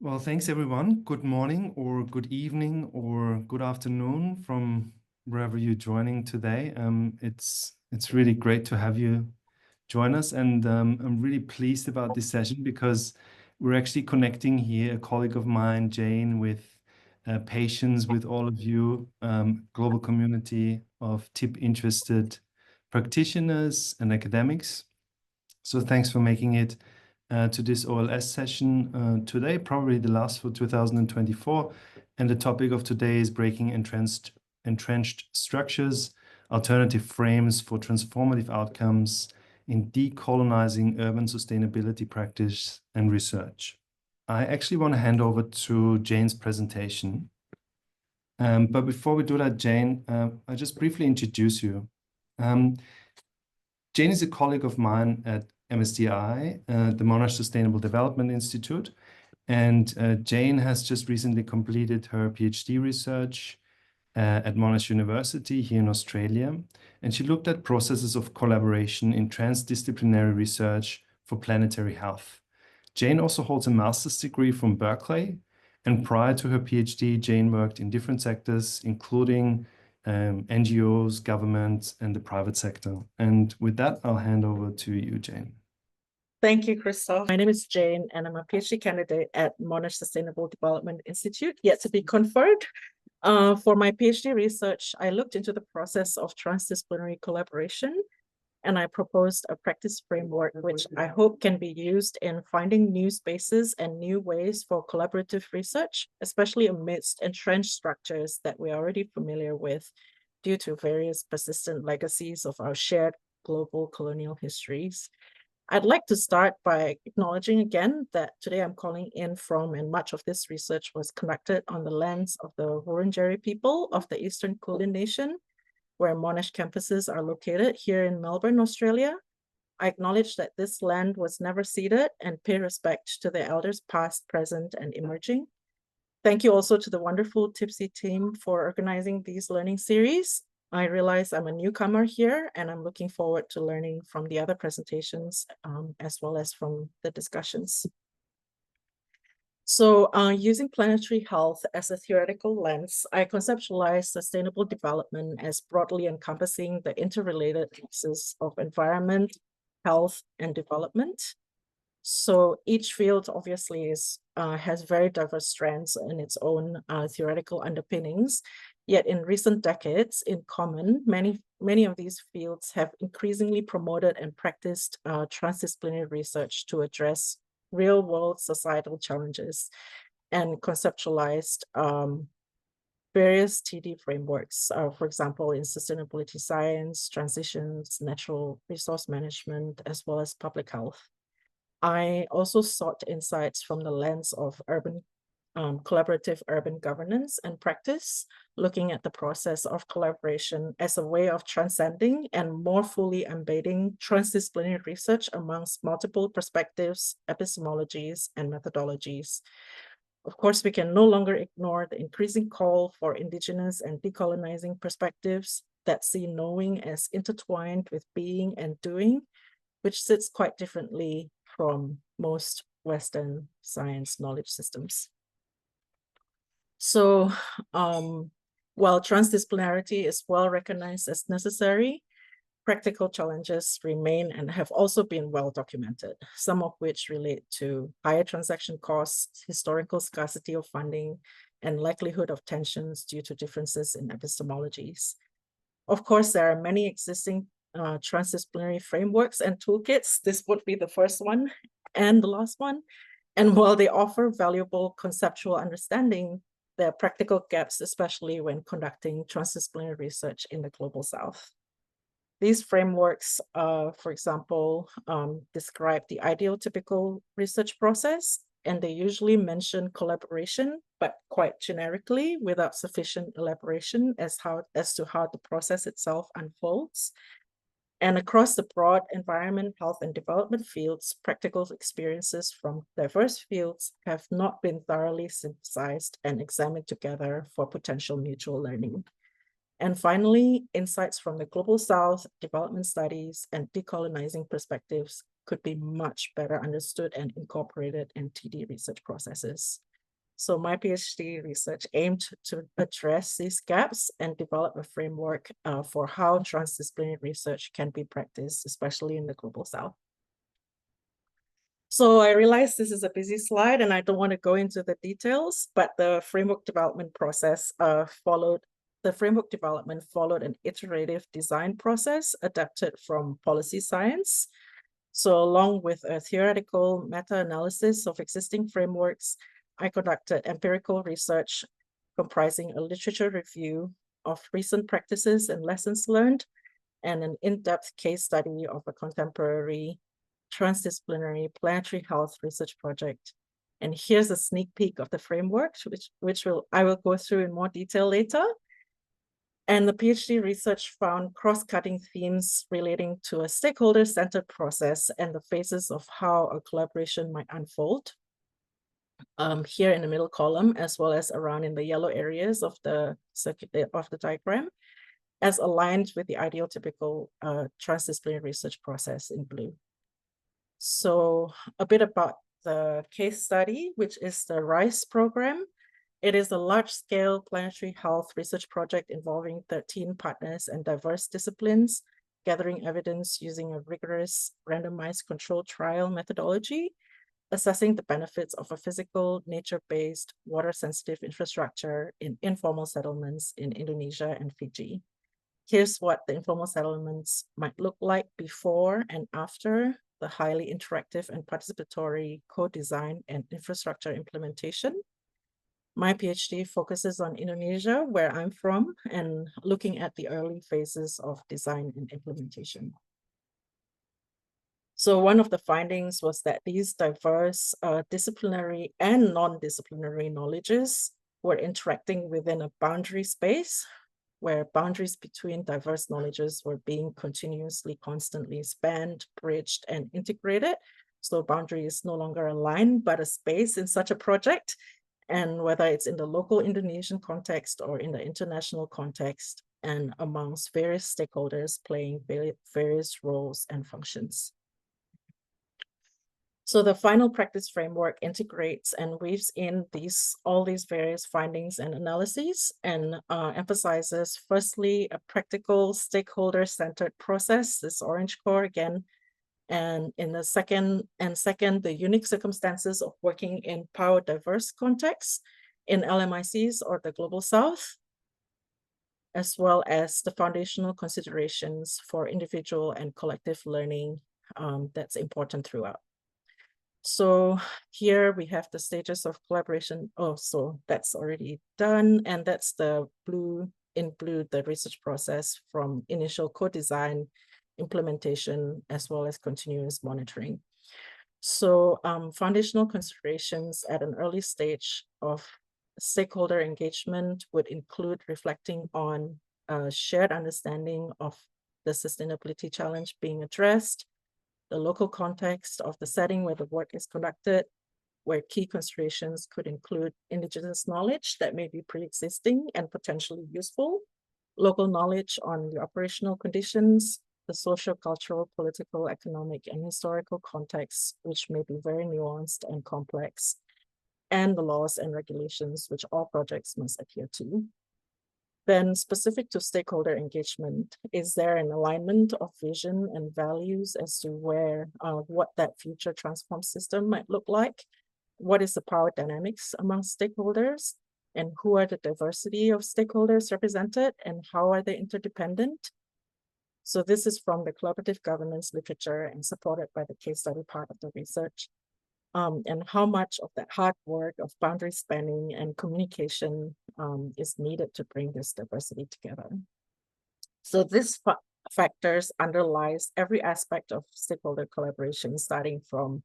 Well, thanks everyone. Good morning or good evening or good afternoon from wherever you're joining today. It's really great to have you join us, and I'm really pleased about this session because we're actually connecting here, a colleague of mine, Jane, with patients, with all of you, global community of TIP interested practitioners and academics. So thanks for making it to this OLS session today, probably the last for 2024. And the topic of today is breaking entrenched structures, alternative frames for transformative outcomes in decolonizing urban sustainability practice and research. I actually want to hand over to Jane's presentation. But before we do that, Jane, I'll just briefly introduce you. Jane is a colleague of mine at MSDI, the Monash Sustainable Development Institute, and Jane has just recently completed her PhD research at Monash University here in Australia, and she looked at processes of collaboration in transdisciplinary research for planetary health. Jane also holds a master's degree from Berkeley, and prior to her PhD, Jane worked in different sectors, including NGOs, government, and the private sector. And with that, I'll hand over to you, Jane. Thank you, Christoph. My name is Jane, and I'm a PhD candidate at Monash Sustainable Development Institute, yet to be conferred. For my PhD research, I looked into the process of transdisciplinary collaboration, and I proposed a practice framework which I hope can be used in finding new spaces and new ways for collaborative research, especially amidst entrenched structures that we're already familiar with due to various persistent legacies of our shared global colonial histories. I'd like to start by acknowledging again that today I'm calling in from, and much of this research was conducted on the lands of the Wurundjeri people of the Eastern Kulin Nation, where Monash campuses are located here in Melbourne, Australia. I acknowledge that this land was never ceded and pay respect to the elders past, present, and emerging. Thank you also to the wonderful TIPC team for organizing these learning series. I realize I'm a newcomer here, and I'm looking forward to learning from the other presentations as well as from the discussions. So using planetary health as a theoretical lens, I conceptualize sustainable development as broadly encompassing the interrelated axes of environment, health, and development. So each field obviously has very diverse strands in its own theoretical underpinnings. Yet in recent decades, in common, many of these fields have increasingly promoted and practiced transdisciplinary research to address real-world societal challenges and conceptualized various TD frameworks, for example, in sustainability science, transitions, natural resource management, as well as public health. I also sought insights from the lens of collaborative urban governance and practice, looking at the process of collaboration as a way of transcending and more fully embedding transdisciplinary research amongst multiple perspectives, epistemologies, and methodologies. Of course, we can no longer ignore the increasing call for Indigenous and decolonizing perspectives that see knowing as intertwined with being and doing, which sits quite differently from most Western science knowledge systems. So while transdisciplinarity is well recognized as necessary, practical challenges remain and have also been well documented, some of which relate to higher transaction costs, historical scarcity of funding, and likelihood of tensions due to differences in epistemologies. Of course, there are many existing transdisciplinary frameworks and toolkits. This would be the first one and the last one. And while they offer valuable conceptual understanding, there are practical gaps, especially when conducting transdisciplinary research in the Global South. These frameworks, for example, describe the ideal typical research process, and they usually mention collaboration, but quite generically without sufficient elaboration as to how the process itself unfolds. And across the broad environment, health, and development fields, practical experiences from diverse fields have not been thoroughly synthesized and examined together for potential mutual learning. And finally, insights from the Global South, development studies, and decolonizing perspectives could be much better understood and incorporated in TD research processes. So my PhD research aimed to address these gaps and develop a framework for how transdisciplinary research can be practiced, especially in the Global South. So I realize this is a busy slide and I don't want to go into the details, but the framework development process followed an iterative design process adapted from policy science. So along with a theoretical meta-analysis of existing frameworks, I conducted empirical research comprising a literature review of recent practices and lessons learned, and an in-depth case study of a contemporary transdisciplinary planetary health research project. And here's a sneak peek of the framework, which I will go through in more detail later. And the PhD research found cross-cutting themes relating to a stakeholder-centered process and the phases of how a collaboration might unfold. Here in the middle column, as well as around in the yellow areas of the diagram, as aligned with the ideal typical transdisciplinary research process in blue. So a bit about the case study, which is the RISE program. It is a large-scale planetary health research project involving 13 partners and diverse disciplines, gathering evidence using a rigorous randomized controlled trial methodology, assessing the benefits of a physical, nature-based, water-sensitive infrastructure in informal settlements in Indonesia and Fiji. Here's what the informal settlements might look like before and after the highly interactive and participatory co-design and infrastructure implementation. My PhD focuses on Indonesia, where I'm from, and looking at the early phases of design and implementation. So one of the findings was that these diverse disciplinary and non-disciplinary knowledges were interacting within a boundary space where boundaries between diverse knowledges were being continuously, constantly spanned, bridged, and integrated. So boundary is no longer a line, but a space in such a project. And whether it's in the local Indonesian context or in the international context, and amongst various stakeholders playing various roles and functions. So the final practice framework integrates and weaves in all these various findings and analyses, and emphasizes firstly a practical stakeholder-centered process, this orange core again, and second, the unique circumstances of working in power diverse contexts in LMICs or the Global South, as well as the foundational considerations for individual and collective learning that's important throughout. So here we have the stages of collaboration. Oh, so that's already done. And that's the in blue, the research process from initial co-design, implementation, as well as continuous monitoring. So foundational considerations at an early stage of stakeholder engagement would include reflecting on a shared understanding of the sustainability challenge being addressed, the local context of the setting where the work is conducted, where key considerations could include indigenous knowledge that may be pre-existing and potentially useful, local knowledge on the operational conditions, the social, cultural, political, economic, and historical contexts, which may be very nuanced and complex, and the laws and regulations which all projects must adhere to. Then specific to stakeholder engagement, is there an alignment of vision and values as to what that future transform system might look like? What is the power dynamics among stakeholders? And who are the diversity of stakeholders represented and how are they interdependent? So this is from the collaborative governance literature and supported by the case study part of the research. And how much of that hard work of boundary spanning and communication is needed to bring this diversity together. So this factors underlies every aspect of stakeholder collaboration, starting from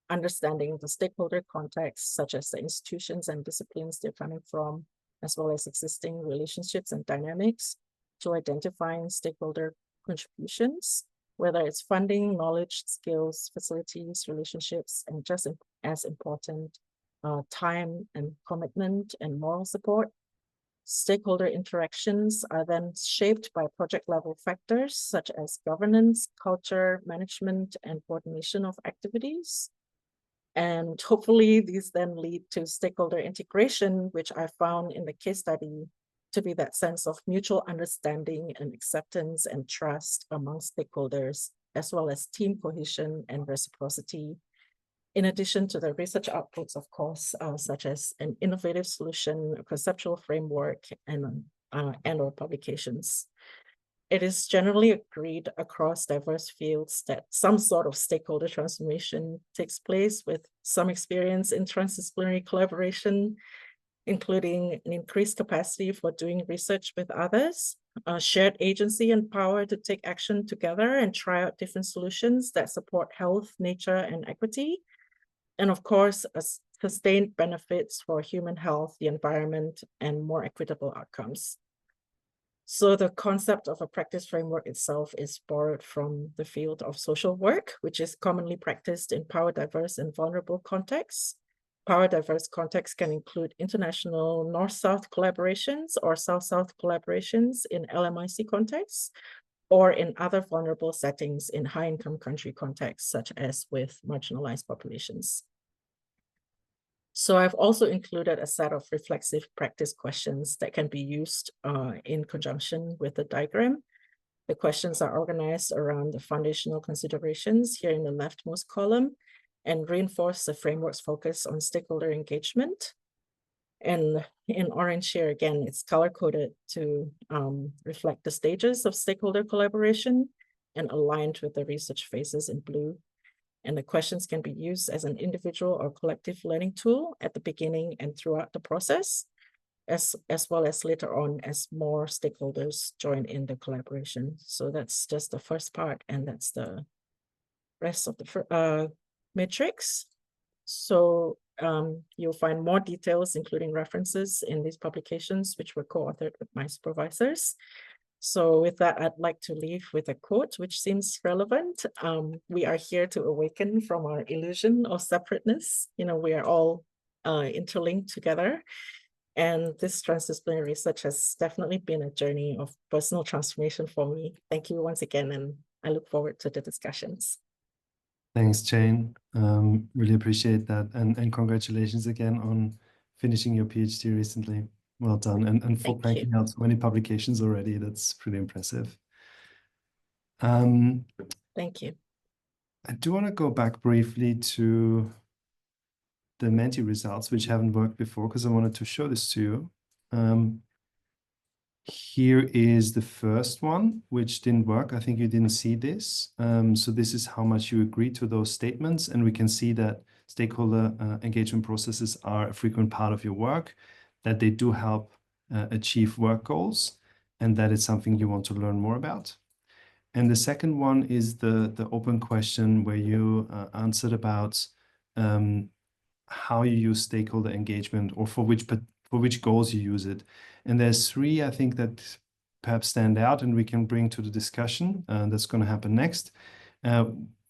understanding the stakeholder context, such as the institutions and disciplines they're coming from, as well as existing relationships and dynamics, to identifying stakeholder contributions, whether it's funding, knowledge, skills, facilities, relationships, and just as important, time and commitment and moral support. Stakeholder interactions are then shaped by project level factors such as governance, culture, management, and coordination of activities. And hopefully these then lead to stakeholder integration, which I found in the case study to be that sense of mutual understanding and acceptance and trust among stakeholders, as well as team cohesion and reciprocity. In addition to the research outputs, of course, such as an innovative solution, a conceptual framework, and or publications. It is generally agreed across diverse fields that some sort of stakeholder transformation takes place, with some experience in transdisciplinary collaboration, including an increased capacity for doing research with others, shared agency and power to take action together and try out different solutions that support health, nature, and equity. And of course, sustained benefits for human health, the environment, and more equitable outcomes. So the concept of a practice framework itself is borrowed from the field of social work, which is commonly practiced in power diverse and vulnerable contexts. Power diverse contexts can include international North-South collaborations or South-South collaborations in LMIC contexts, or in other vulnerable settings in high-income country contexts, such as with marginalized populations. So I've also included a set of reflexive practice questions that can be used in conjunction with the diagram. The questions are organized around the foundational considerations here in the leftmost column and reinforce the framework's focus on stakeholder engagement. And in orange here, again, it's color-coded to reflect the stages of stakeholder collaboration and aligned with the research phases in blue. And the questions can be used as an individual or collective learning tool at the beginning and throughout the process, as well as later on as more stakeholders join in the collaboration. So that's just the first part, and that's the rest of the matrix. So you'll find more details, including references in these publications, which were co-authored with my supervisors. So with that, I'd like to leave with a quote, which seems relevant. We are here to awaken from our illusion of separateness. You know, we are all interlinked together. And this transdisciplinary research has definitely been a journey of personal transformation for me. Thank you once again, and I look forward to the discussions. Thanks, Jane. Really appreciate that. And congratulations again on finishing your PhD recently. Well done. And for cranking out so many publications already. That's pretty impressive. Thank you. I do want to go back briefly to the Menti results, which haven't worked before, because I wanted to show this to you. Here is the first one, which didn't work. I think you didn't see this. So this is how much you agree to those statements. And we can see that stakeholder engagement processes are a frequent part of your work, that they do help achieve work goals, and that it's something you want to learn more about. And the second one is the open question where you answered about how you use stakeholder engagement, or for which goals you use it. And there's three, I think, that perhaps stand out and we can bring to the discussion. That's going to happen next.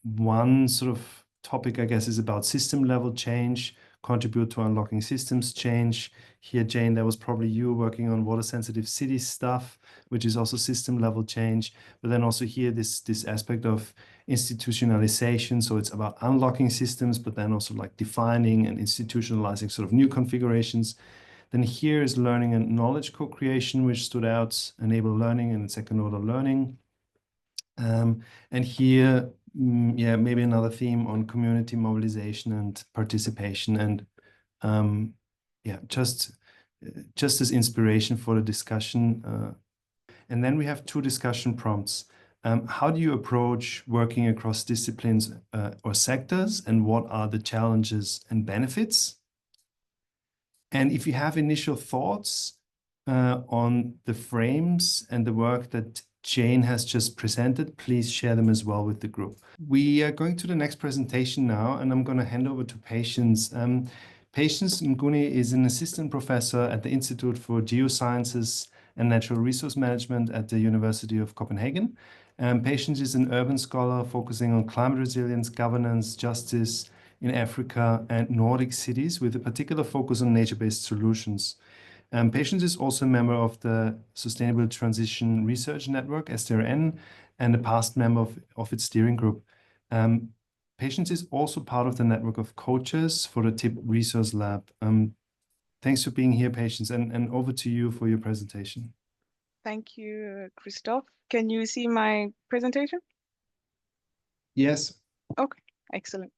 One sort of topic, I guess, is about system level change, contribute to unlocking systems change. Here, Jane, that was probably you working on water sensitive cities stuff, which is also system level change. But then also here, this aspect of institutionalization. So it's about unlocking systems, but then also like defining and institutionalizing sort of new configurations. Then here is learning and knowledge co-creation, which stood out, enable learning and second order learning. And here, yeah, maybe another theme on community mobilization and participation, and yeah, just as inspiration for the discussion. And then we have two discussion prompts. How do you approach working across disciplines or sectors, and what are the challenges and benefits? And if you have initial thoughts on the frames and the work that Jane has just presented, please share them as well with the group. We are going to the next presentation now, and I'm going to hand over to Patience. Patience Nguni is an assistant professor at the Institute for Geosciences and Natural Resource Management at the University of Copenhagen. Patience is an urban scholar focusing on climate resilience, governance, justice in Africa and Nordic cities, with a particular focus on nature-based solutions. Patience is also a member of the Sustainable Transition Research Network, STRN, and a past member of its steering group. Patience is also part of the network of coaches for the TIP Resource Lab. Thanks for being here, Patience, and over to you for your presentation. Thank you, Christoph. Can you see my presentation? Yes. Okay, excellent.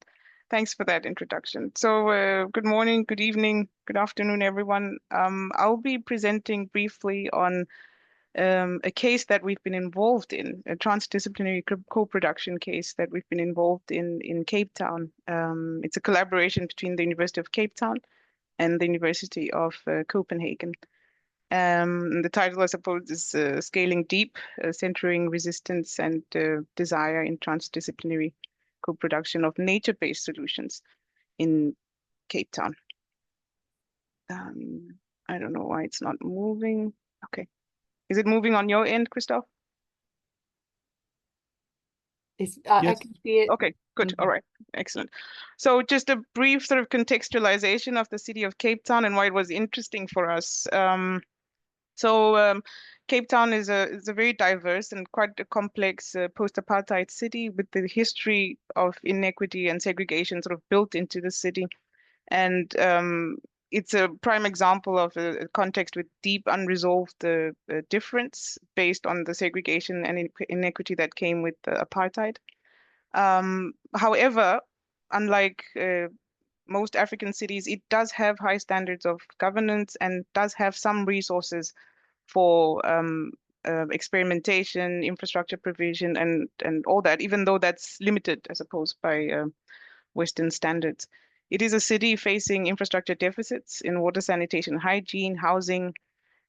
Thanks for that introduction. So good morning, good evening, good afternoon, everyone. I'll be presenting briefly on a case that we've been involved in, a transdisciplinary co-production case that we've been involved in Cape Town. It's a collaboration between the University of Cape Town and the University of Copenhagen. The title, I suppose, is Scaling Deep, Centering Resistance and Desire in Transdisciplinary Co-Production of Nature-Based Solutions in Cape Town. I don't know why it's not moving. Okay. Is it moving on your end, Christoph? I can see it. Okay, good. All right, excellent. So just a brief sort of contextualization of the city of Cape Town and why it was interesting for us. Cape Town is a very diverse and quite a complex post-apartheid city with the history of inequity and segregation sort of built into the city. And it's a prime example of a context with deep unresolved difference based on the segregation and inequity that came with apartheid. However, unlike most African cities, it does have high standards of governance and does have some resources for experimentation, infrastructure provision, and all that, even though that's limited, I suppose, by Western standards. It is a city facing infrastructure deficits in water, sanitation, hygiene, housing.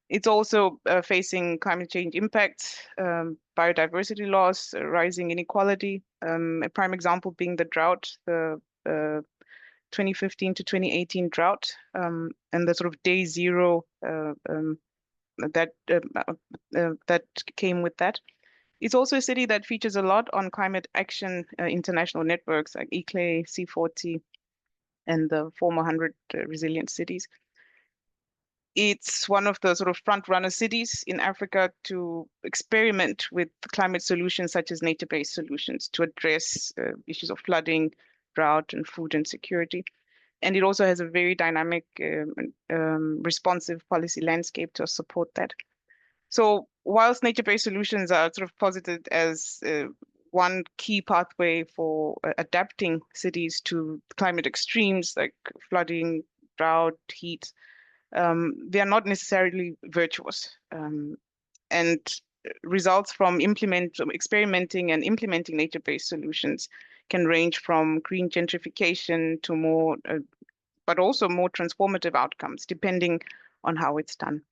It's also facing climate change impacts, biodiversity loss, rising inequality. A prime example being the drought, the 2015 to 2018 drought, and the sort of day zero that came with that. It's also a city that features a lot on climate action international networks like ICLEI, C40, and the former 100 resilient cities. It's one of the sort of front-runner cities in Africa to experiment with climate solutions such as nature-based solutions to address issues of flooding, drought, and food insecurity. And it also has a very dynamic, responsive policy landscape to support that. So whilst nature-based solutions are sort of posited as one key pathway for adapting cities to climate extremes like flooding, drought, heat, they are not necessarily virtuous. And results from experimenting and implementing nature-based solutions can range from green gentrification to more, but also more transformative outcomes, depending on how it's done.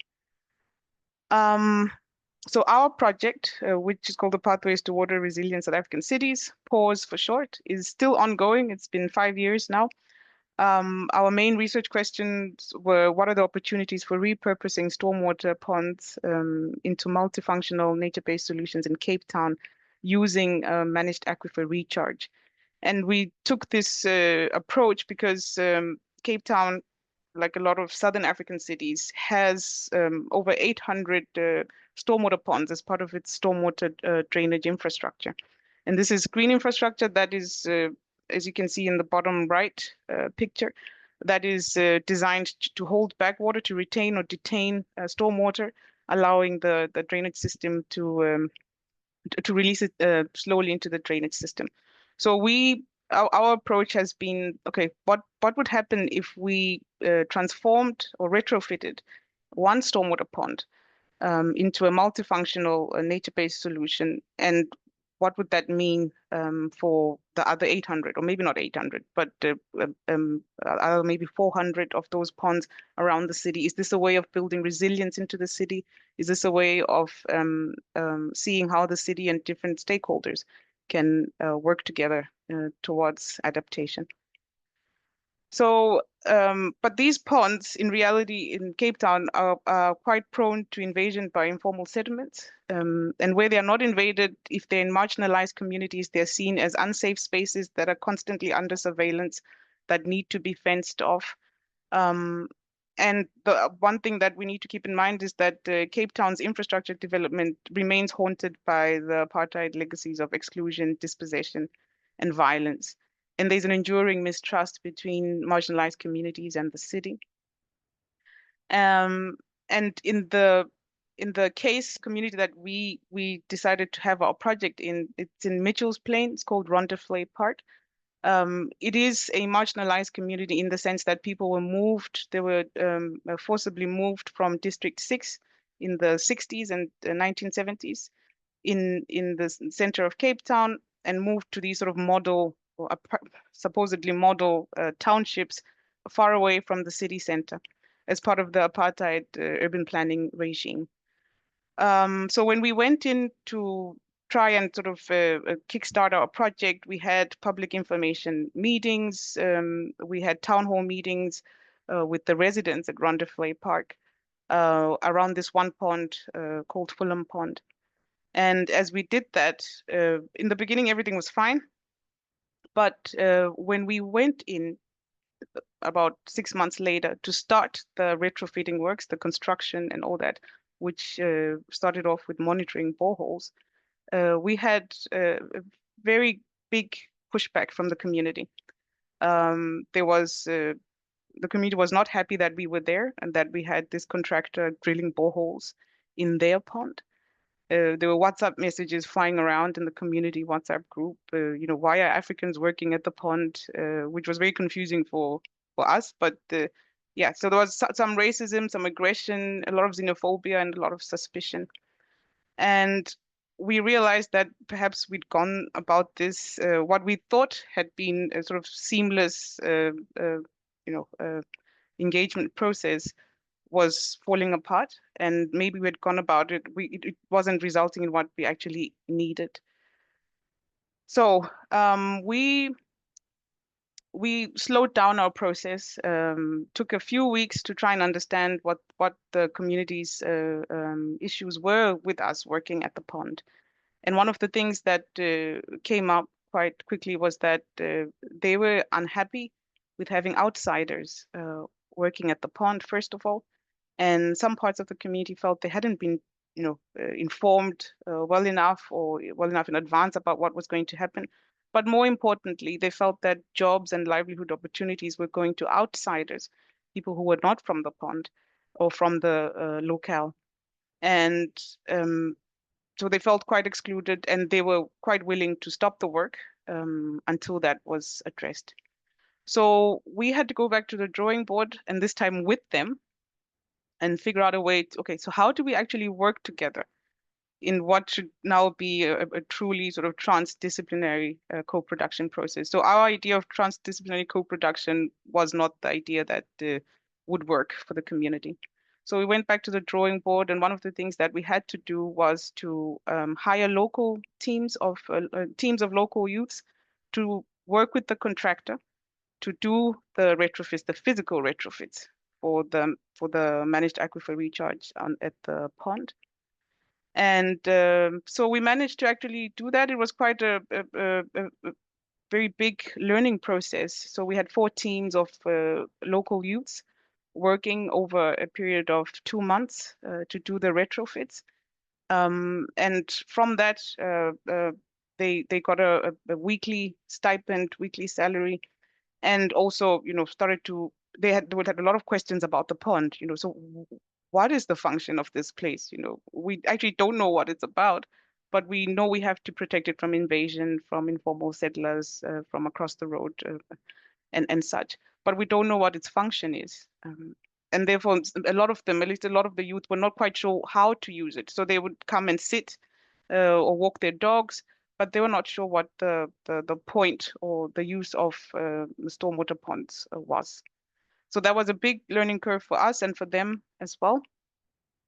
So our project, which is called the Pathways to Water Resilient South African Cities, PAWS for short, is still ongoing. It's been 5 years now. Our main research questions were, what are the opportunities for repurposing stormwater ponds into multifunctional nature-based solutions in Cape Town using managed aquifer recharge? And we took this approach because Cape Town, like a lot of Southern African cities, has over 800 stormwater ponds as part of its stormwater drainage infrastructure. And this is green infrastructure that is, as you can see in the bottom right picture, that is designed to hold back water, to retain or detain stormwater, allowing the drainage system to release it slowly into the drainage system. So our approach has been, okay, what would happen if we transformed or retrofitted one stormwater pond into a multifunctional nature-based solution, and what would that mean for the other 800, or maybe not 800, but maybe 400 of those ponds around the city? Is this a way of building resilience into the city? Is this a way of seeing how the city and different stakeholders can work together towards adaptation? So, but these ponds, in reality, in Cape Town, are quite prone to invasion by informal settlements. And where they are not invaded, if they're in marginalized communities, they're seen as unsafe spaces that are constantly under surveillance, that need to be fenced off. And the one thing that we need to keep in mind is that Cape Town's infrastructure development remains haunted by the apartheid legacies of exclusion, dispossession, and violence. and there's an enduring mistrust between marginalized communities and the city. And in the case community that we decided to have our project in, it's in Mitchell's Plain. It's called Ronderflay Park. It is a marginalized community in the sense that people were moved. They were forcibly moved from District 6 in the 60s and 1970s in the center of Cape Town, and moved to these sort of model, or supposedly model townships far away from the city center as part of the apartheid urban planning regime. So when we went in to try and sort of kickstart our project, we had public information meetings, we had town hall meetings with the residents at Ronderflay Park around this one pond called Fulham Pond. And as we did that, in the beginning, everything was fine. But when we went in about 6 months later to start the retrofitting works, the construction and all that, which started off with monitoring boreholes, we had a very big pushback from the community. The community was not happy that we were there and that we had this contractor drilling boreholes in their pond. There were WhatsApp messages flying around in the community WhatsApp group. Why are Africans working at the pond? Which was very confusing for us. But yeah, so there was some racism, some aggression, a lot of xenophobia, and a lot of suspicion. And we realized that perhaps we'd gone about this, what we thought had been a sort of seamless, engagement process was falling apart, and maybe we had gone about it. It wasn't resulting in what we actually needed. So we slowed down our process, took a few weeks to try and understand what the community's issues were with us working at the pond. And one of the things that came up quite quickly was that they were unhappy with having outsiders working at the pond, first of all. And some parts of the community felt they hadn't been, informed well enough in advance about what was going to happen. But more importantly, they felt that jobs and livelihood opportunities were going to outsiders, people who were not from the pond or from the locale. And so they felt quite excluded, and they were quite willing to stop the work until that was addressed. So we had to go back to the drawing board, and this time with them, and figure out a way to, okay, so how do we actually work together in what should now be a truly sort of transdisciplinary co-production process? So our idea of transdisciplinary co-production was not the idea that would work for the community. So we went back to the drawing board, and one of the things that we had to do was to hire local teams of local youths to work with the contractor to do the retrofits, the physical retrofits for the managed aquifer recharge at the pond. And so we managed to actually do that. It was quite a very big learning process. So we had 4 teams of local youths working over a period of 2 months to do the retrofits. And from that, they got a weekly stipend, weekly salary, and also, they would have a lot of questions about the pond, so what is the function of this place? We actually don't know what it's about, but we know we have to protect it from invasion, from informal settlers, from across the road, and such. But we don't know what its function is. And therefore, a lot of them, at least a lot of the youth, were not quite sure how to use it. So they would come and sit or walk their dogs, but they were not sure what the point or the use of stormwater ponds was. So that was a big learning curve for us and for them as well.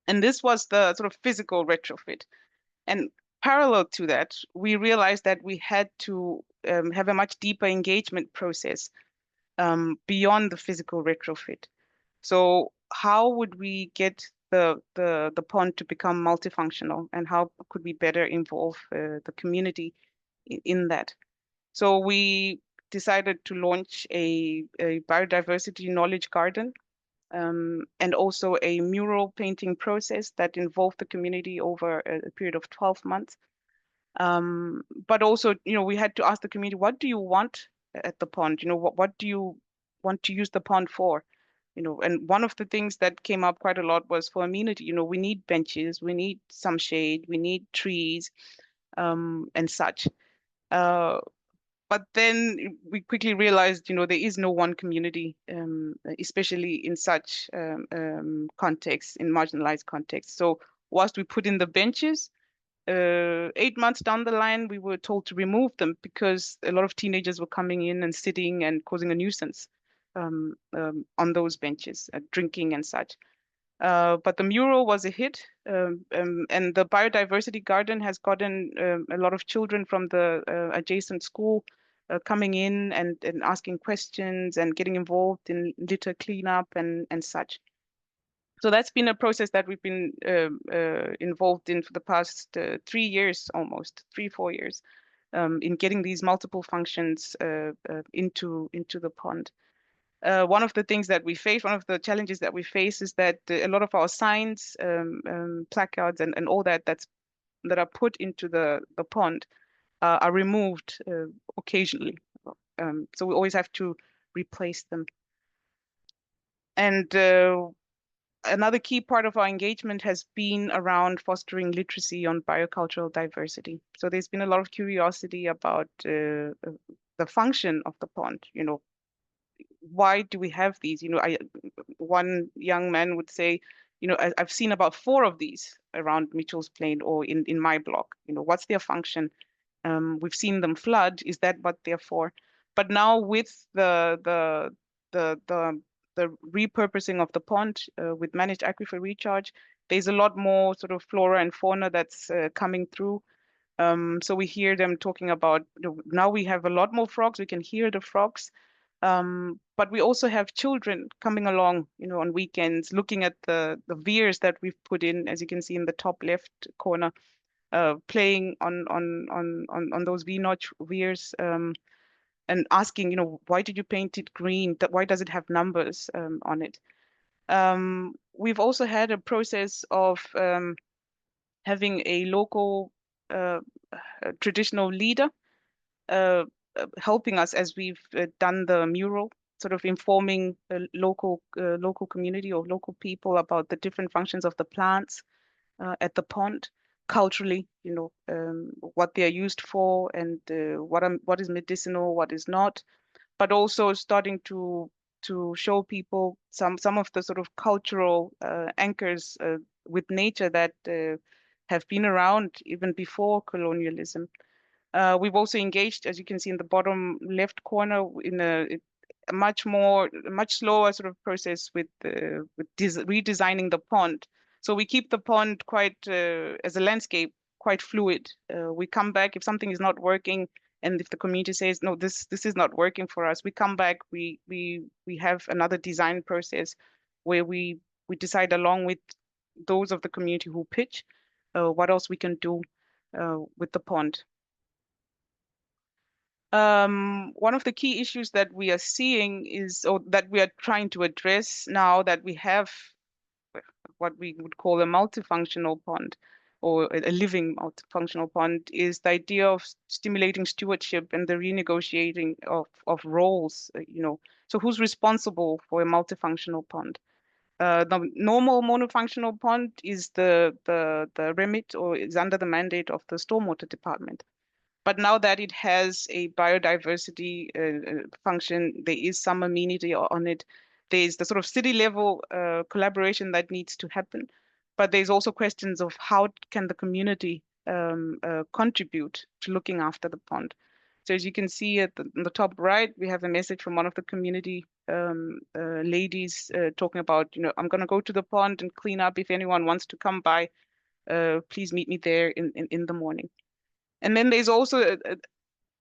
And this was the sort of physical retrofit. And parallel to that, we realized that we had to have a much deeper engagement process beyond the physical retrofit. So how would we get the pond to become multifunctional, and how could we better involve the community in that? So we decided to launch a biodiversity knowledge garden, and also a mural painting process that involved the community over a period of 12 months. But also, we had to ask the community, what do you want at the pond? What do you want to use the pond for? And one of the things that came up quite a lot was for amenity. We need benches, we need some shade, we need trees, and such. But then we quickly realized, there is no one community, especially in such contexts, in marginalized contexts. So whilst we put in the benches, 8 months down the line, we were told to remove them because a lot of teenagers were coming in and sitting and causing a nuisance on those benches, drinking and such. But the mural was a hit, and the biodiversity garden has gotten a lot of children from the adjacent school coming in and asking questions and getting involved in litter cleanup and such. So that's been a process that we've been involved in for the past 3 years, almost 3-4 years, in getting these multiple functions into the pond. One of the things that we face, one of the challenges that we face, is that a lot of our signs, placards, and all that are put into the pond are removed occasionally. So we always have to replace them. And another key part of our engagement has been around fostering literacy on biocultural diversity. So there's been a lot of curiosity about the function of the pond. Why do we have these? One young man would say, I've seen about 4 of these around Mitchell's Plain or in my block. What's their function? We've seen them flood. Is that what they're for? But now with the repurposing of the pond with managed aquifer recharge, there's a lot more sort of flora and fauna that's coming through. So we hear them talking about, now we have a lot more frogs. We can hear the frogs. But we also have children coming along, on weekends, looking at the weirs that we've put in, as you can see in the top left corner, playing on those V-notch weirs, and asking, why did you paint it green? Why does it have numbers on it? We've also had a process of having a local traditional leader helping us as we've done the mural, sort of informing the local community or local people about the different functions of the plants at the pond, culturally, what they are used for, and what is medicinal, what is not, but also starting to show people some of the sort of cultural anchors with nature that have been around even before colonialism. We've also engaged, as you can see in the bottom left corner, in a much slower sort of process with redesigning the pond. So we keep the pond quite, as a landscape, quite fluid. We come back if something is not working, and if the community says, no, this is not working for us, we come back, we have another design process where we decide along with those of the community who pitch what else we can do with the pond. One of the key issues that we are seeing is, or that we are trying to address now that we have what we would call a multifunctional pond, or a living multifunctional pond, is the idea of stimulating stewardship and the renegotiating of roles. So who's responsible for a multifunctional pond? The normal monofunctional pond is the remit, or is under the mandate of the stormwater department. But now that it has a biodiversity function, there is some amenity on it. There's the sort of city level collaboration that needs to happen. But there's also questions of how can the community contribute to looking after the pond. So as you can see on the top right, we have a message from one of the community ladies talking about, I'm going to go to the pond and clean up. If anyone wants to come by, please meet me there in the morning. And then there's also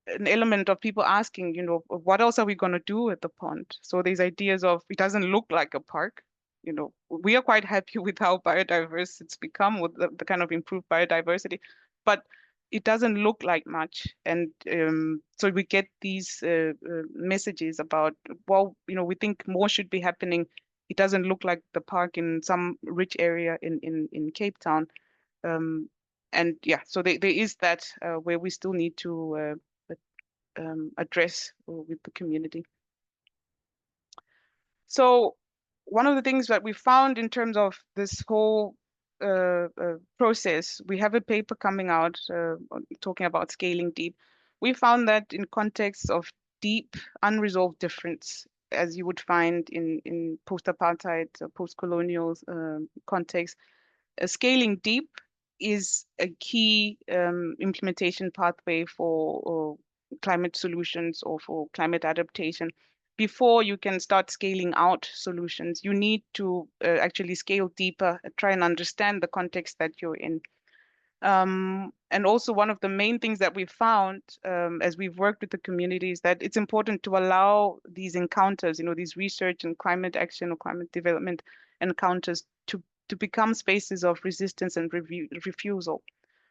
an element of people asking, what else are we going to do at the pond? So there's ideas of, it doesn't look like a park. We are quite happy with how biodiverse it's become, with the kind of improved biodiversity, but it doesn't look like much. And so we get these messages about, well, we think more should be happening. It doesn't look like the park in some rich area in Cape Town. And yeah, so there is that where we still need to address with the community. So one of the things that we found in terms of this whole process, we have a paper coming out talking about scaling deep. We found that in contexts of deep unresolved difference, as you would find in post-apartheid, post-colonial context, scaling deep is a key implementation pathway for climate solutions or for climate adaptation. Before you can start scaling out solutions, you need to actually scale deeper, try and understand the context that you're in. And also one of the main things that we've found as we've worked with the communities, that it's important to allow these encounters, these research and climate action or climate development encounters to become spaces of resistance and refusal.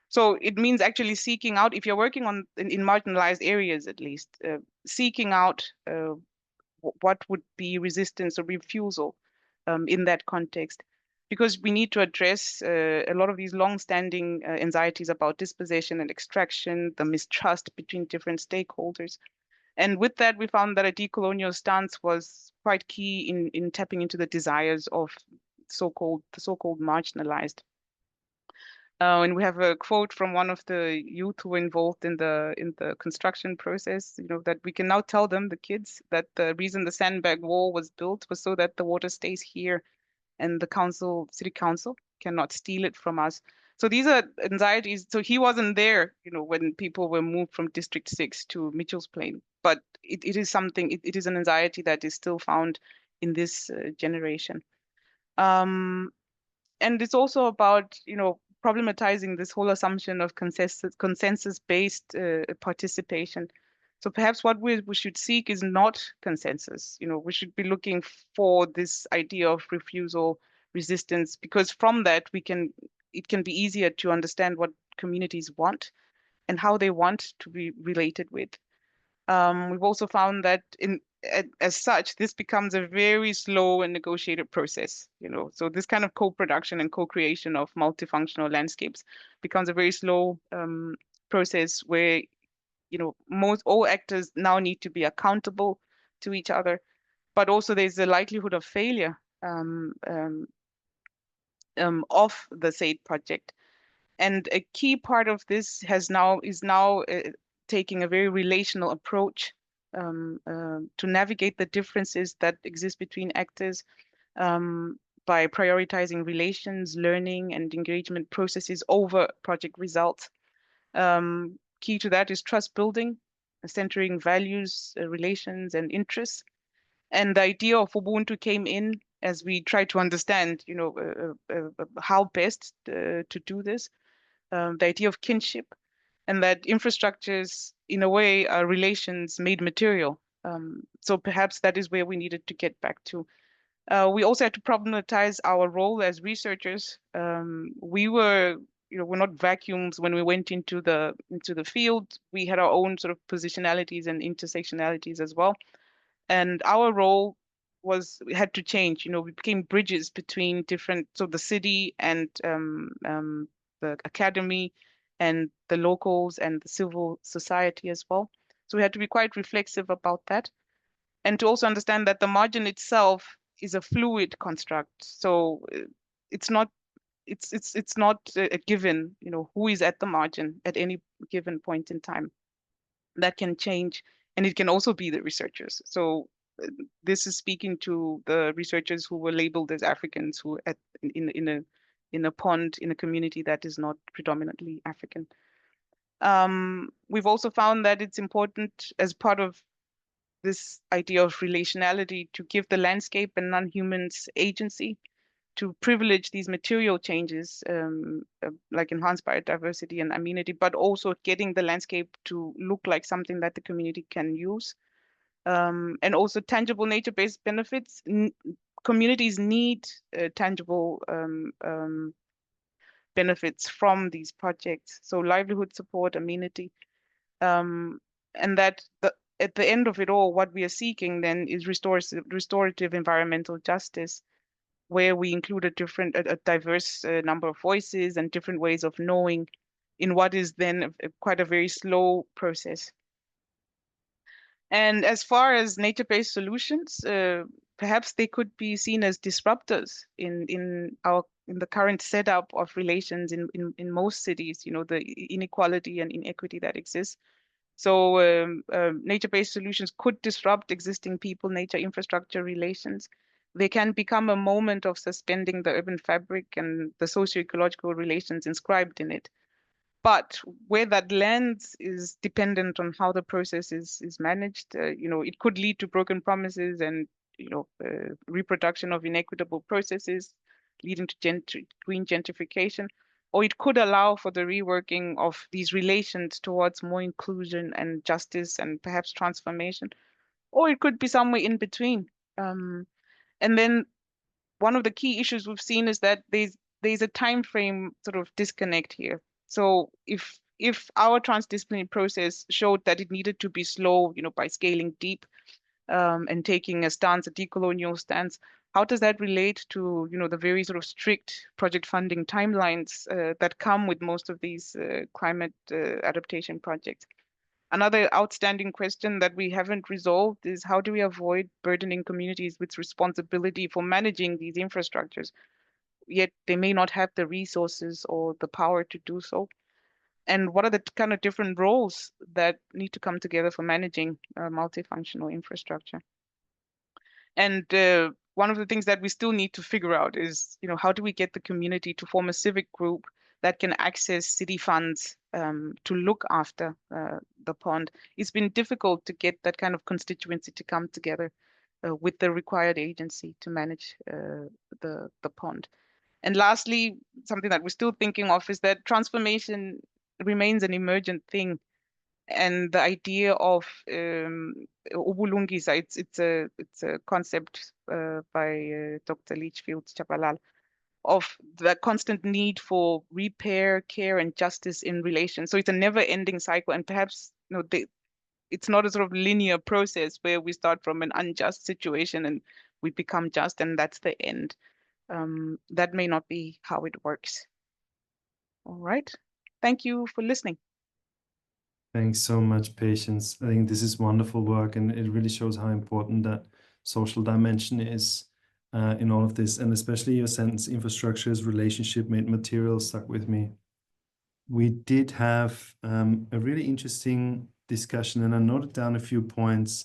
So it means actually seeking out, if you're working in marginalized areas at least, seeking out what would be resistance or refusal in that context. Because we need to address a lot of these long-standing anxieties about dispossession and extraction, the mistrust between different stakeholders. And with that, we found that a decolonial stance was quite key in tapping into the desires of the so-called marginalized. And we have a quote from one of the youth who were involved in the construction process, that we can now tell them, the kids, that the reason the sandbag wall was built was so that the water stays here and the city council cannot steal it from us. So these are anxieties. So he wasn't there, when people were moved from District 6 to Mitchell's Plain, but it is something, it is an anxiety that is still found in this generation. And it's also about, problematizing this whole assumption of consensus-based participation. So perhaps what we should seek is not consensus. We should be looking for this idea of refusal, resistance, because from that it can be easier to understand what communities want and how they want to be related with. We've also found that as such, this becomes a very slow and negotiated process, so this kind of co-production and co-creation of multifunctional landscapes becomes a very slow process where, all actors now need to be accountable to each other, but also there's a likelihood of failure of the SAID project. And a key part of this is now taking a very relational approach to navigate the differences that exist between actors by prioritizing relations, learning, and engagement processes over project results. Key to that is trust building, centering values, relations, and interests. And the idea of Ubuntu came in as we try to understand, how best to do this. The idea of kinship, and that infrastructures, in a way, are relations made material. So perhaps that is where we needed to get back to. We also had to problematize our role as researchers. We're not vacuums when we went into the field. We had our own sort of positionalities and intersectionalities as well. And our role had to change. We became bridges between the city and the academy and the locals and the civil society as well. So we had to be quite reflexive about that, and to also understand that the margin itself is a fluid construct. So it's not a given, who is at the margin at any given point in time. That can change, and it can also be the researchers. So this is speaking to the researchers who were labeled as Africans, who in a pond in a community that is not predominantly African. We've also found that it's important, as part of this idea of relationality, to give the landscape and non-humans agency, to privilege these material changes, like enhanced biodiversity and amenity, but also getting the landscape to look like something that the community can use. And also tangible nature-based benefits. Communities need tangible benefits from these projects. So livelihood support, amenity, and that at the end of it all, what we are seeking then is restorative environmental justice, where we include a diverse number of voices and different ways of knowing in what is then quite a very slow process. And as far as nature-based solutions, perhaps they could be seen as disruptors in the current setup of relations in most cities, you know, the inequality and inequity that exists. So nature-based solutions could disrupt existing people-nature infrastructure relations. They can become a moment of suspending the urban fabric and the socio-ecological relations inscribed in it. But where that lands is dependent on how the process is managed. You know, it could lead to broken promises and, you know, reproduction of inequitable processes, leading to green gentrification, or it could allow for the reworking of these relations towards more inclusion and justice and perhaps transformation, or it could be somewhere in between. And then one of the key issues we've seen is that there's a time frame sort of disconnect here. So if our transdisciplinary process showed that it needed to be slow, you know, by scaling deep and taking a stance, a decolonial stance, how does that relate to, you know, the very sort of strict project funding timelines that come with most of these climate adaptation projects? Another outstanding question that we haven't resolved is how do we avoid burdening communities with responsibility for managing these infrastructures, yet they may not have the resources or the power to do so? And what are the kind of different roles that need to come together for managing multifunctional infrastructure? And one of the things that we still need to figure out is, you know, how do we get the community to form a civic group that can access city funds to look after the pond? It's been difficult to get that kind of constituency to come together with the required agency to manage the pond. And lastly, something that we're still thinking of is that transformation remains an emergent thing. And the idea of ubulungisa, it's a concept by Dr. Litchfield Chabalala, of the constant need for repair, care, and justice in relation. So it's a never-ending cycle, and perhaps, you know, it's not a sort of linear process where we start from an unjust situation and we become just, and that's the end. That may not be how it works. All right. Thank you for listening. Thanks so much, Patience. I think this is wonderful work, and it really shows how important that social dimension is in all of this, and especially your sentence, infrastructure as relationship made material, stuck with me. We did have a really interesting discussion, and I noted down a few points,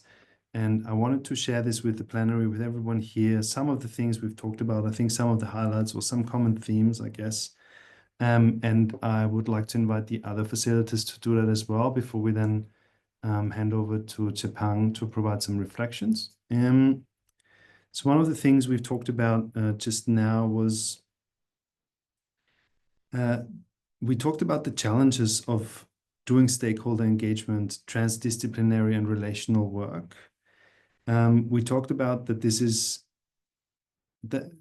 and I wanted to share this with the plenary, with everyone here. Some of the things we've talked about, I think some of the highlights or some common themes, I guess. And I would like to invite the other facilitators to do that as well before we then hand over to Chepang to provide some reflections. So one of the things we've talked about just now was we talked about the challenges of doing stakeholder engagement, transdisciplinary and relational work. We talked about that this is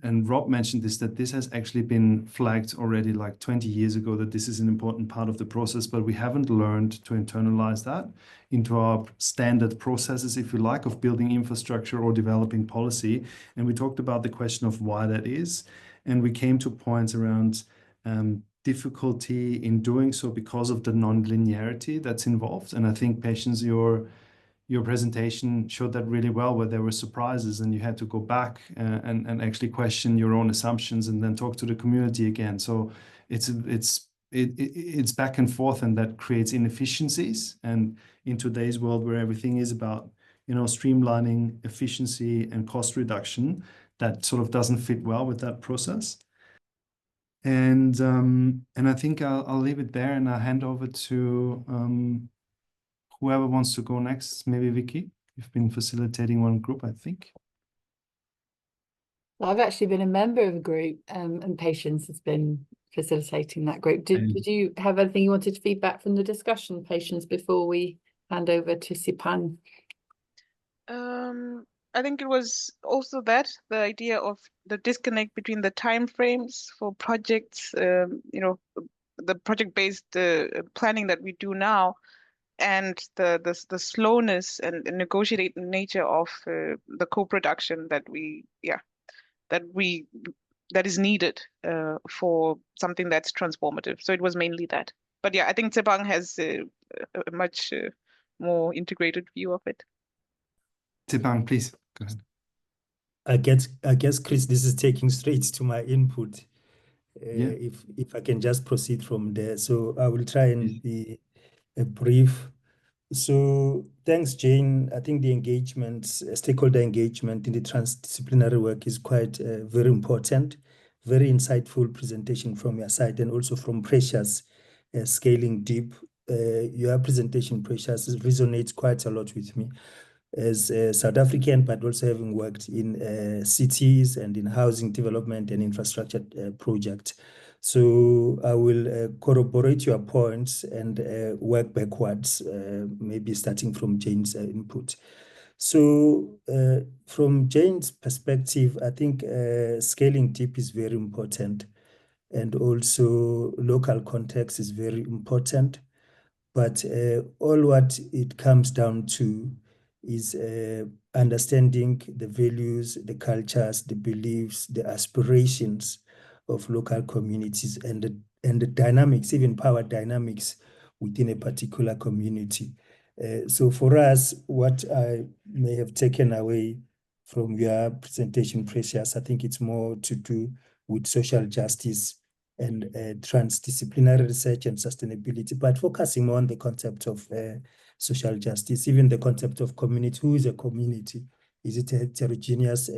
and Rob mentioned this, that this has actually been flagged already like 20 years ago, that this is an important part of the process, but we haven't learned to internalize that into our standard processes, if you like, of building infrastructure or developing policy. And we talked about the question of why that is. And we came to points around difficulty in doing so because of the non-linearity that's involved. And I think, Patience, your presentation showed that really well, where there were surprises and you had to go back and actually question your own assumptions and then talk to the community again. So it's back and forth, and that creates inefficiencies. And in today's world where everything is about, you know, streamlining, efficiency and cost reduction, that sort of doesn't fit well with that process. And I think I'll leave it there, and I'll hand over to whoever wants to go next. Maybe Vicky, you've been facilitating one group, I think. I've actually been a member of a group, and Patience has been facilitating that group. Did you have anything you wanted to feedback from the discussion, Patience, before we hand over to Sipan? I think it was also that the idea of the disconnect between the timeframes for projects, you know, the project-based planning that we do now, and the slowness and negotiated nature of the co-production that is needed for something that's transformative. So it was mainly that. But yeah, I think Tsebang has a much more integrated view of it. Tibang, please go ahead. I guess, Chris, this is taking straight to my input. Yeah. If I can just proceed from there. So I will try and be brief. So thanks, Jane. I think the engagement, stakeholder engagement in the transdisciplinary work is quite very important. Very insightful presentation from your side, and also from Precious, scaling deep. Your presentation, Precious, resonates quite a lot with me as a South African, but also having worked in cities and in housing development and infrastructure projects. So I will corroborate your points and work backwards, maybe starting from Jane's input. So from Jane's perspective, I think scaling deep is very important, and also local context is very important. But all what it comes down to is understanding the values, the cultures, the beliefs, the aspirations of local communities, and the dynamics, even power dynamics within a particular community. So for us, what I may have taken away from your presentation, Precious, I think it's more to do with social justice and transdisciplinary research and sustainability, but focusing more on the concept of social justice, even the concept of community. Who is a community? Is it a heterogeneous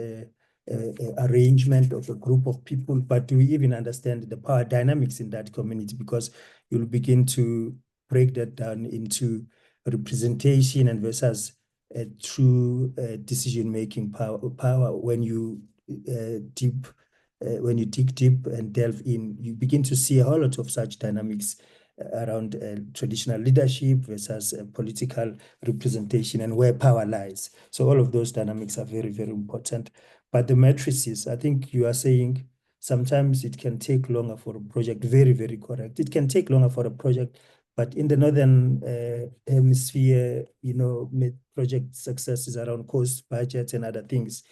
arrangement of a group of people? But do we even understand the power dynamics in that community? Because you'll begin to break that down into representation and versus a true decision-making power when you when you dig deep and delve in, you begin to see a whole lot of such dynamics around traditional leadership versus political representation and where power lies. So all of those dynamics are very, very important. But the matrices, I think you are saying sometimes it can take longer for a project. Very, very correct. It can take longer for a project, but in the Northern Hemisphere, you know, project success is around cost, budget, and other things.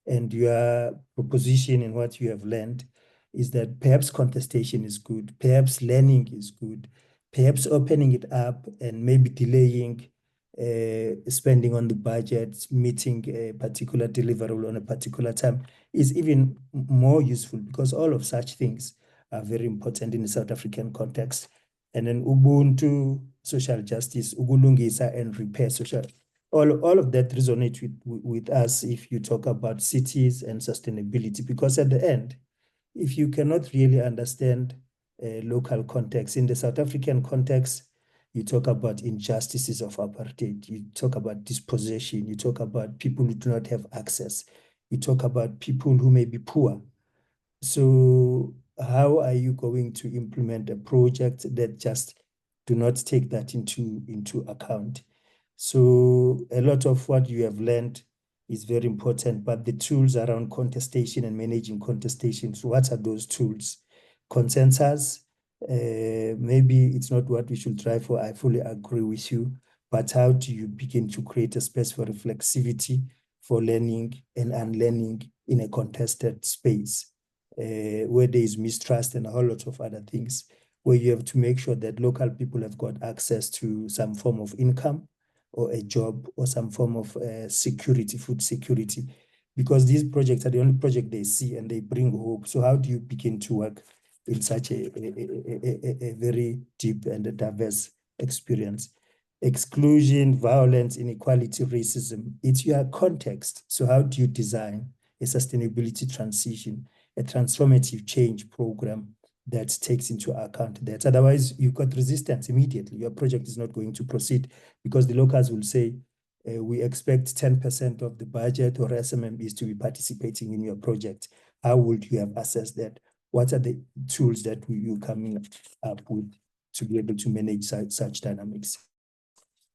And your proposition and what you have learned is that perhaps contestation is good, perhaps learning is good, perhaps opening it up and maybe delaying spending on the budget, meeting a particular deliverable on a particular time is even more useful, because all of such things are very important in the South African context. And then Ubuntu, social justice, ukulungisa and repair social. All of that resonates with us if you talk about cities and sustainability, because at the end, if you cannot really understand local context, in the South African context, you talk about injustices of apartheid, you talk about dispossession, you talk about people who do not have access, you talk about people who may be poor. So how are you going to implement a project that just do not take that into account? So a lot of what you have learned is very important, but the tools around contestation and managing contestation, so what are those tools? Consensus, maybe it's not what we should try for, I fully agree with you, but how do you begin to create a space for reflexivity, for learning and unlearning in a contested space, where there is mistrust and a whole lot of other things, where you have to make sure that local people have got access to some form of income or a job or some form of security, food security, because these projects are the only project they see and they bring hope. So how do you begin to work in such a very deep and a diverse experience? Exclusion, violence, inequality, racism, it's your context. So how do you design a sustainability transition, a transformative change program that takes into account that? Otherwise, you've got resistance immediately. Your project is not going to proceed, because the locals will say, we expect 10% of the budget or SMMEs to be participating in your project. How would you have assessed that? What are the tools that you coming up with to be able to manage such dynamics?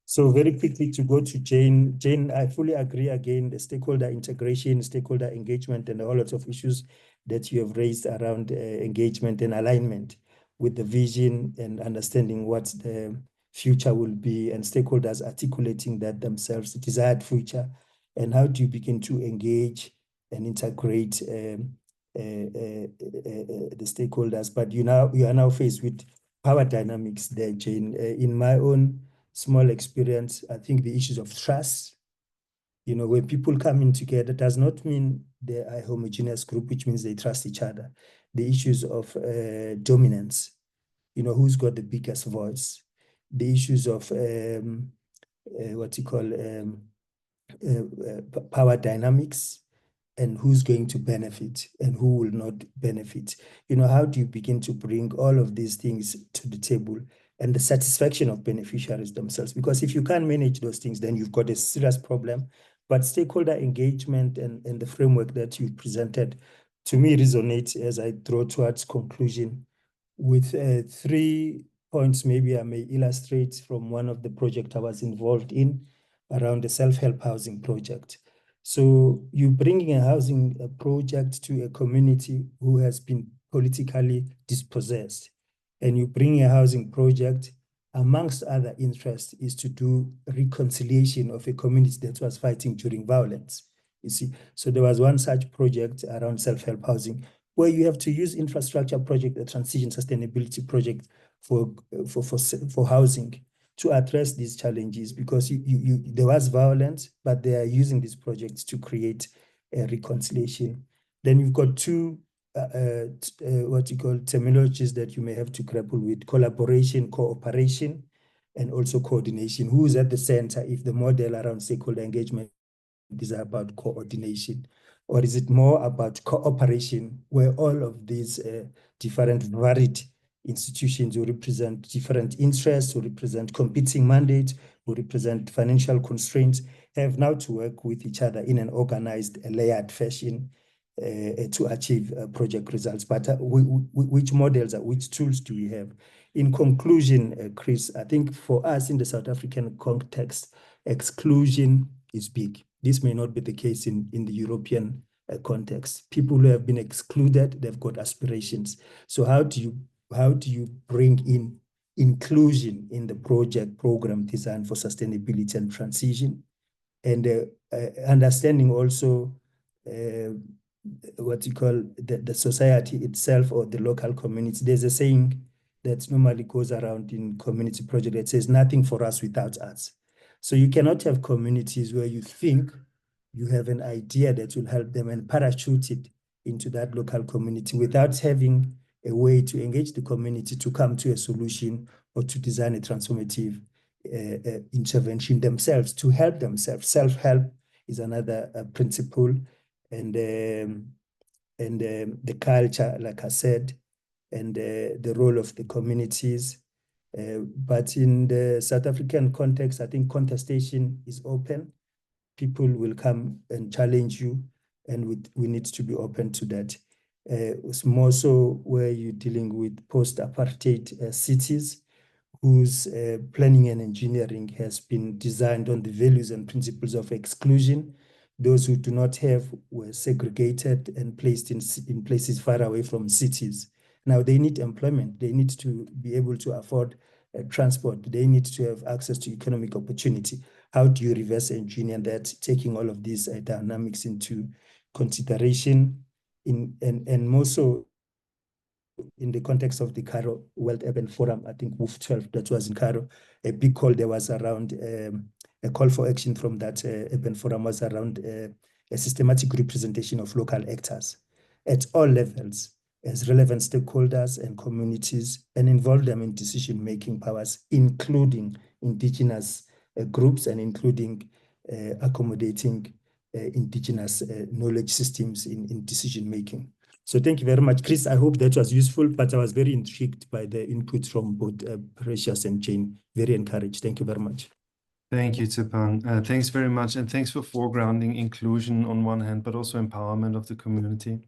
So very quickly to go to Jane. Jane, I fully agree again, the stakeholder integration, stakeholder engagement, and a whole lot of issues that you have raised around engagement and alignment with the vision and understanding what the future will be, and stakeholders articulating that themselves, the desired future, and how do you begin to engage and integrate the stakeholders. But you are now faced with power dynamics there, Jane. In my own small experience, I think the issues of trust When people come in together, does not mean they are a homogeneous group, which means they trust each other. The issues of dominance, who's got the biggest voice, the issues of power dynamics, and who's going to benefit and who will not benefit. How do you begin to bring all of these things to the table, and the satisfaction of beneficiaries themselves? Because if you can't manage those things, then you've got a serious problem. But stakeholder engagement and the framework that you presented, to me, resonates as I draw towards conclusion with 3 points. Maybe I may illustrate from one of the projects I was involved in around the self-help housing project. So you bringing a housing project to a community who has been politically dispossessed, and you bring a housing project, amongst other interests, is to do reconciliation of a community that was fighting during violence. You see, so there was one such project around self-help housing where you have to use infrastructure project, a transition sustainability project for housing to address these challenges, because there was violence, but they are using these projects to create a reconciliation. Then you've got two what you call terminologies that you may have to grapple with: collaboration, cooperation, and also coordination. Who is at the center if the model around stakeholder engagement is about coordination? Or is it more about cooperation, where all of these different varied institutions who represent different interests, who represent competing mandates, who represent financial constraints, have now to work with each other in an organized, layered fashion to achieve project results? But which models, which tools do we have? In conclusion, Chris, I think for us in the South African context, exclusion is big. This may not be the case in the European context. People who have been excluded, they've got aspirations. So how do you bring in inclusion in the program design for sustainability and transition, and understanding also what you call the society itself or the local community? There's a saying that normally goes around in community project that says, nothing for us without us. So you cannot have communities where you think you have an idea that will help them and parachute it into that local community without having a way to engage the community to come to a solution or to design a transformative intervention themselves, to help themselves. Self-help is another principle, and the culture, like I said, and the role of the communities. But in the South African context, I think contestation is open. People will come and challenge you, and we need to be open to that. It's more so where you're dealing with post-apartheid cities whose planning and engineering has been designed on the values and principles of exclusion. Those who do not have were segregated and placed in places far away from cities. Now they need employment. They need to be able to afford transport. They need to have access to economic opportunity. How do you reverse engineer that, taking all of these dynamics into consideration, and more so in the context of the Cairo World Urban Forum? I think WOOF 12, that was in Cairo, a big call there was around, a call for action from that urban forum was around a systematic representation of local actors at all levels as relevant stakeholders and communities, and involve them in decision-making powers, including indigenous groups and including accommodating indigenous knowledge systems in decision-making. So thank you very much, Chris. I hope that was useful, but I was very intrigued by the input from both Precious and Jane. Very encouraged. Thank you very much. Thank you, Tshepang. Thanks very much. And thanks for foregrounding inclusion on one hand, but also empowerment of the community.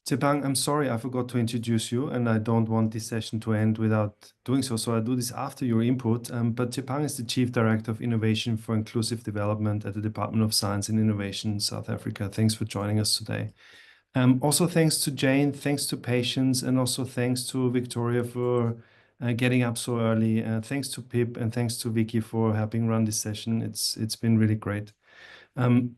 Tshepang, I'm sorry, I forgot to introduce you, and I don't want this session to end without doing so. So I'll do this after your input. But Tshepang is the Chief Director of Innovation for Inclusive Development at the Department of Science and Innovation, South Africa. Thanks for joining us today. Also, thanks to Jane, thanks to Patience, and also thanks to Victoria for getting up so early. Thanks to Pip, and thanks to Vicky for helping run this session. It's been really great.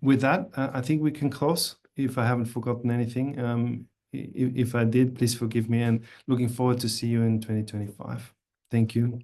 With that, I think we can close, if I haven't forgotten anything. If I did, please forgive me, and looking forward to see you in 2025. Thank you.